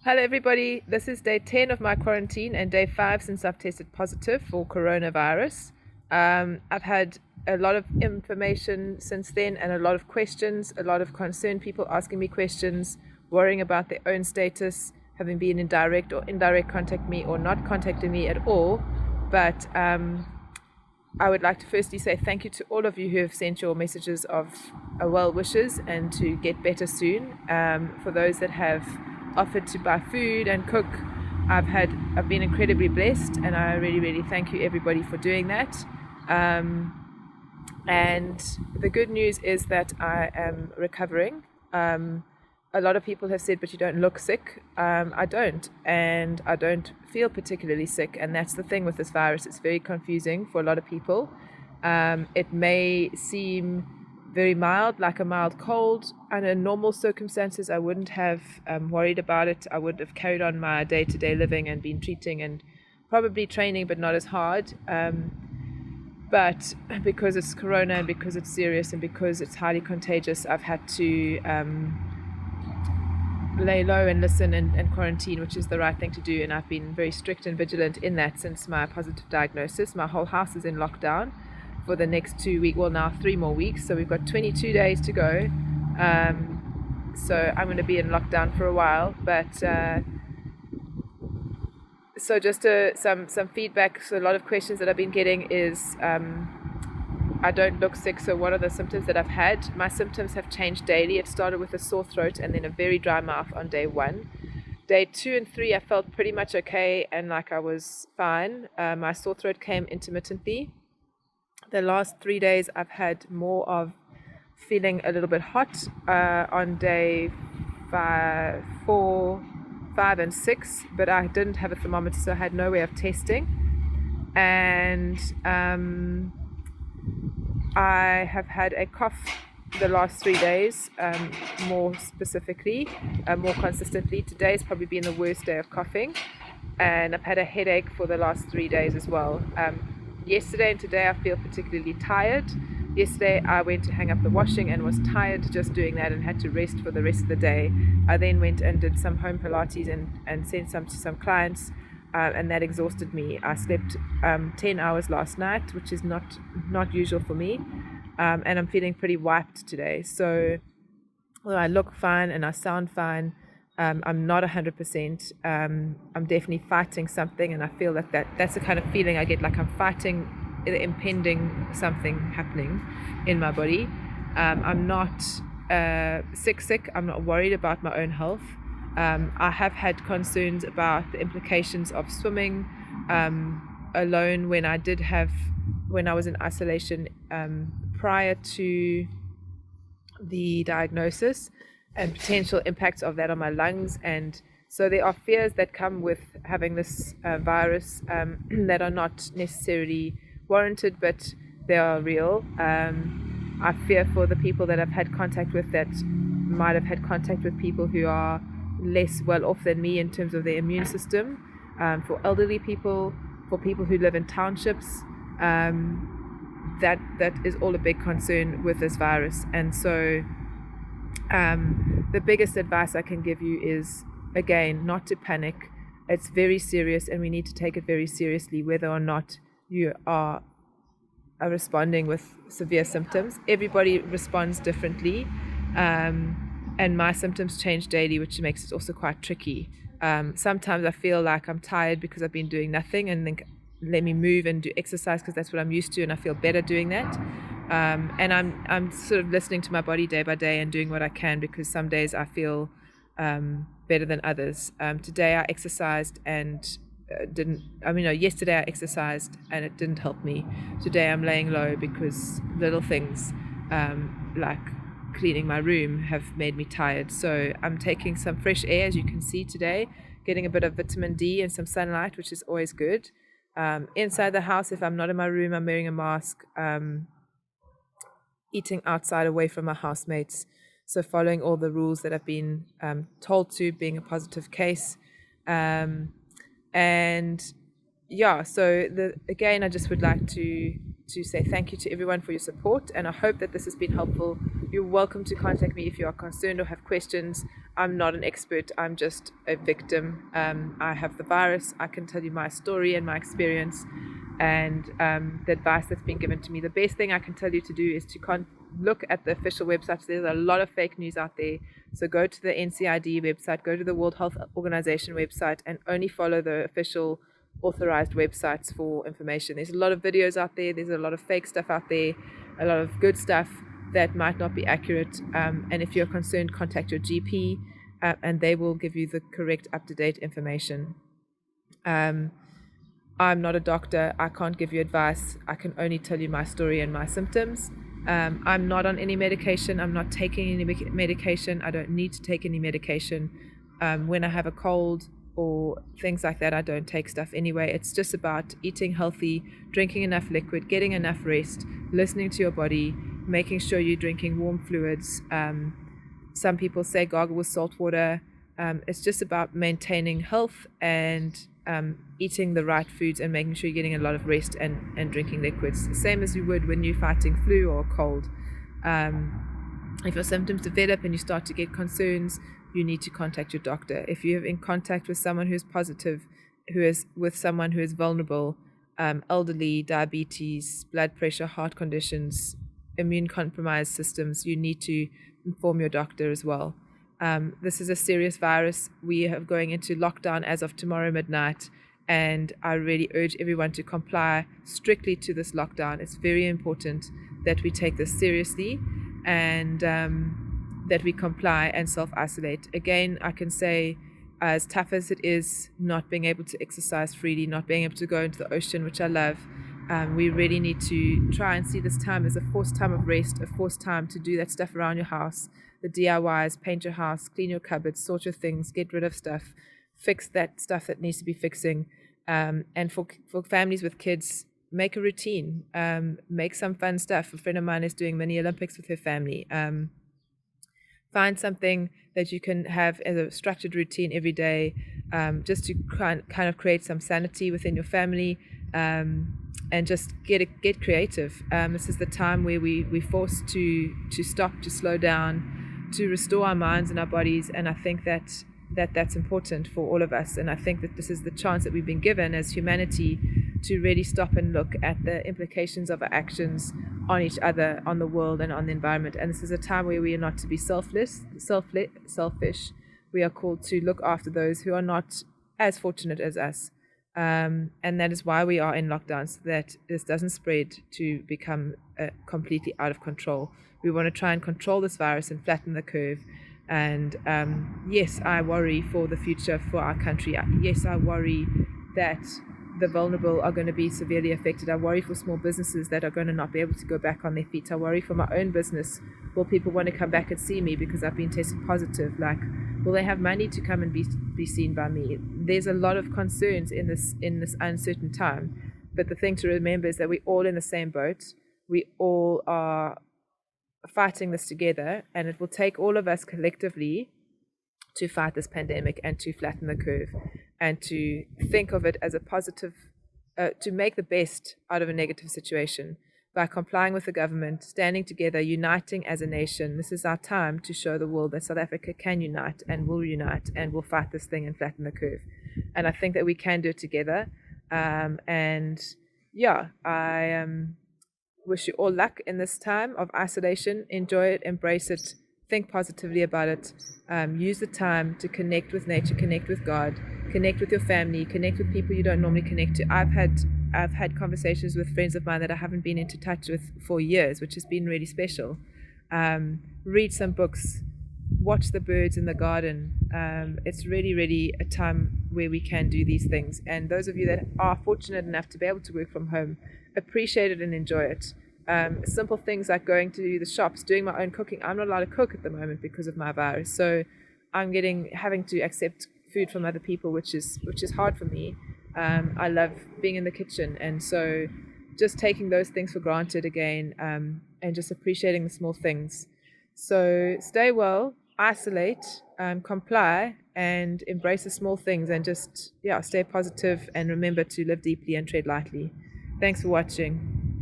Hello everybody, this is day 10 of my quarantine and day 5 since I've tested positive for coronavirus. I've had a lot of information since then and a lot of questions, a lot of concerned people asking me questions, worrying about their own status, having been in direct or indirect contact with me or not contacting me at all. But I would like to firstly say thank you to all of you who have sent your messages of well wishes and to get better soon. For those that have offered to buy food and cook, I've been incredibly blessed, and I really thank you everybody for doing that. And the good news is that I am recovering. A lot of people have said, but you don't look sick. I don't, and I don't feel particularly sick, and that's the thing with this virus. It's very confusing for a lot of people. It may seem very mild, like a mild cold. Under normal circumstances, I wouldn't have worried about it. I would have carried on my day-to-day living and been treating and probably training, but not as hard. But because it's corona and because it's serious and because it's highly contagious, I've had to lay low and listen and quarantine, which is the right thing to do. And I've been very strict and vigilant in that since my positive diagnosis. My whole house is in lockdown for the next 2 weeks, well now 3 more weeks, so we've got 22 days to go. So I'm going to be in lockdown for a while, but so just some feedback. So a lot of questions that I've been getting is I don't look sick, so what are the symptoms that I've had? My symptoms have changed daily. It started with a sore throat and then a very dry mouth on day 1. Day 2 and 3 I felt pretty much okay and like I was fine. My sore throat came intermittently. The last 3 days I've had more of feeling a little bit hot on day 4, 5 and 6, but I didn't have a thermometer, so I had no way of testing. And I have had a cough the last 3 days, more specifically, more consistently. Today's probably been the worst day of coughing, and I've had a headache for the last 3 days as well. Yesterday and today I feel particularly tired. Yesterday I went to hang up the washing and was tired just doing that and had to rest for the rest of the day. I then went and did some home Pilates and sent some to some clients, and that exhausted me. I slept 10 hours last night, which is not usual for me, and I'm feeling pretty wiped today. So well, I look fine and I sound fine. I'm not 100%. I'm definitely fighting something, and I feel like that's the kind of feeling I get, like I'm fighting the impending something happening in my body. I'm not sick. I'm not worried about my own health. I have had concerns about the implications of swimming alone when I was in isolation prior to the diagnosis, and potential impacts of that on my lungs. And so there are fears that come with having this virus that are not necessarily warranted, but they are real. I fear for the people that I've had contact with that might have had contact with people who are less well off than me in terms of their immune system, for elderly people, for people who live in townships. That is all a big concern with this virus. And so the biggest advice I can give you is, again, not to panic. It's very serious and we need to take it very seriously, whether or not you are responding with severe symptoms. Everybody responds differently, and my symptoms change daily, which makes it also quite tricky. Sometimes I feel like I'm tired because I've been doing nothing, and think, let me move and do exercise because that's what I'm used to, and I feel better doing that. And I'm sort of listening to my body day by day and doing what I can, because some days I feel better than others. Today I exercised and yesterday I exercised and it didn't help me. Today I'm laying low because little things like cleaning my room have made me tired. So I'm taking some fresh air, as you can see today, getting a bit of vitamin D and some sunlight, which is always good. Inside the house, if I'm not in my room, I'm wearing a mask, eating outside away from my housemates. So following all the rules that I've been told to, being a positive case. And yeah, so again, I just would like to say thank you to everyone for your support, and I hope that this has been helpful you're welcome to contact me if you are concerned or have questions. I'm not an expert, I'm just a victim. I have the virus. I can tell you my story and my experience and the advice that's been given to me. The best thing I can tell you to do is to look at the official websites. There's a lot of fake news out there. So go to the NCID website, go to the World Health Organization website, and only follow the official authorized websites for information. There's a lot of videos out there. There's a lot of fake stuff out there, a lot of good stuff that might not be accurate. And if you're concerned, contact your GP and they will give you the correct up-to-date information. I'm not a doctor. I can't give you advice. I can only tell you my story and my symptoms. I'm not on any medication. I'm not taking any medication. I don't need to take any medication. When I have a cold or things like that, I don't take stuff anyway. It's just about eating healthy, drinking enough liquid, getting enough rest, listening to your body, making sure you're drinking warm fluids. Some people say gargle with salt water. It's just about maintaining health and eating the right foods and making sure you're getting a lot of rest and drinking liquids, same as you would when you're fighting flu or cold. If your symptoms develop and you start to get concerns, you need to contact your doctor. If you're in contact with someone who's positive, with someone who is vulnerable, elderly, diabetes, blood pressure, heart conditions, immune compromised systems, you need to inform your doctor as well. This is a serious virus. We are going into lockdown as of tomorrow midnight, and I really urge everyone to comply strictly to this lockdown. It's very important that we take this seriously and that we comply and self-isolate. Again, I can say, as tough as it is not being able to exercise freely, not being able to go into the ocean, which I love, we really need to try and see this time as a forced time of rest, a forced time to do that stuff around your house, the DIYs, paint your house, clean your cupboards, sort your things, get rid of stuff, fix that stuff that needs to be fixing. And for families with kids, make a routine, make some fun stuff. A friend of mine is doing mini Olympics with her family. Find something that you can have as a structured routine every day, just to kind of create some sanity within your family, and just get creative. This is the time where we're forced to stop, to slow down, to restore our minds and our bodies, and I think that's important for all of us. And I think that this is the chance that we've been given as humanity to really stop and look at the implications of our actions on each other, on the world, and on the environment. And this is a time where we are not to be selfish. We are called to look after those who are not as fortunate as us. And that is why we are in lockdown, so that this doesn't spread to become completely out of control. We want to try and control this virus and flatten the curve. And yes, I worry for the future for our country. Yes, I worry that the vulnerable are going to be severely affected. I worry for small businesses that are going to not be able to go back on their feet. I worry for my own business. Will people want to come back and see me because I've been tested positive? Like, will they have money to come and be seen by me? There's a lot of concerns in this uncertain time. But the thing to remember is that we're all in the same boat. We all are fighting this together, and it will take all of us collectively to fight this pandemic and to flatten the curve and to think of it as a positive, to make the best out of a negative situation by complying with the government, standing together, uniting as a nation. This is our time to show the world that South Africa can unite and will fight this thing and flatten the curve. And I think that we can do it together. And yeah, I wish you all luck in this time of isolation. Enjoy it, embrace it, think positively about it. Use the time to connect with nature, connect with God, connect with your family, connect with people you don't normally connect to. I've had conversations with friends of mine that I haven't been into touch with for years, which has been really special. Read some books, watch the birds in the garden. It's really, really a time where we can do these things. And those of you that are fortunate enough to be able to work from home, appreciate it and enjoy it. Simple things like going to the shops, doing my own cooking. I'm not allowed to cook at the moment because of my virus, so I'm having to accept food from other people, which is hard for me. I love being in the kitchen, and so just taking those things for granted again, and just appreciating the small things. So stay well, isolate, comply, and embrace the small things, and just stay positive and remember to live deeply and tread lightly. Thanks for watching.